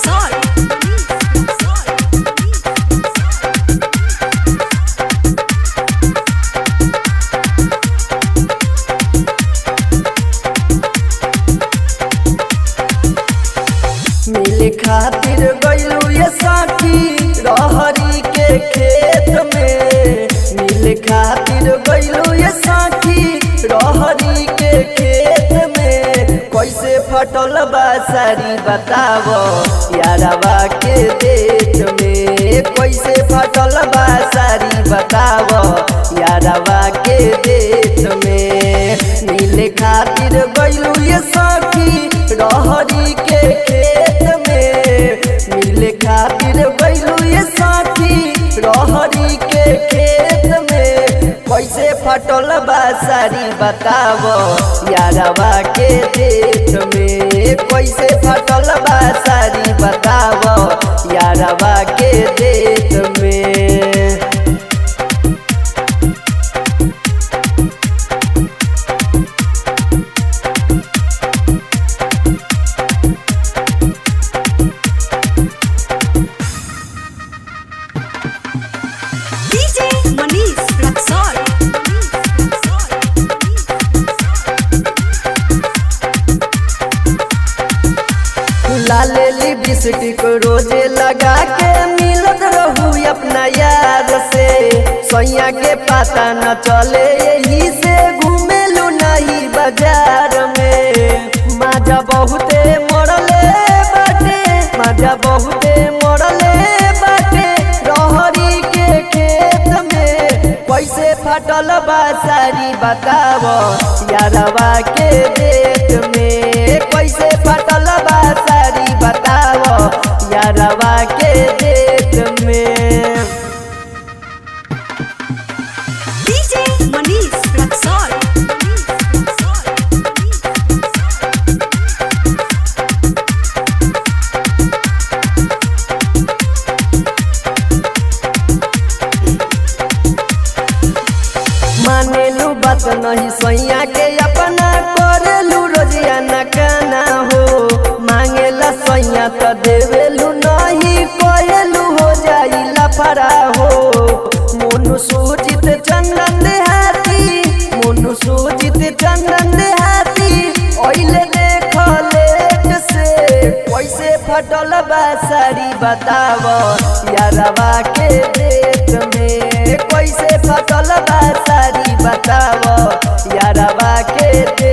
Luxor. मिले खातिर गइलू ये साथी रहरी के खेत में। मिले खातिर गइलू ये साथी रहरी के खेत में। कैसे फटल बा सारी बतावो यारवा के देश में। कैसे फटल बा सारी बतावो यारवा के देश में। मिले खातिर गइलू ये साथी रहरी के खेत में। मिले खातिर गइलू ये साथी रहरी के खेत में। कैसे फटल बा सारी बतावो यारवा के देश में। कैसे फटल बा सारी बतावो यारवा के देश में। DJ Manish Luxor. लालेली बिस्टिक रोजे लगा के मिलत रहू अपना यार से। सैया के पता न चले यही से घूमेलू नहीं बाजार में। माजा बहुते मरले बाटे, माजा बहुते मरले बाटे रहरी के खेत में। कैसे फटल बा सारी बतावो यारवा के देश में। कैसे फटल बा सारी बतावो यारवा के देश में। DJ Manish Luxor. मानेलू बात नहीं सैया के अपना करेलू रोजियाना काना हो। मांगेला सैया तो देवेलू नहीं कहेलू हो जाई लफड़ा हो। मोनू सूजित चंदन देहाती, मोनू सूजित चंदन देहाती ओइले देख लेट से। कैसे फटल बा सारी बतावो यारवा के देश में। कैसे फटल बा सारी बतावो यारवा के देश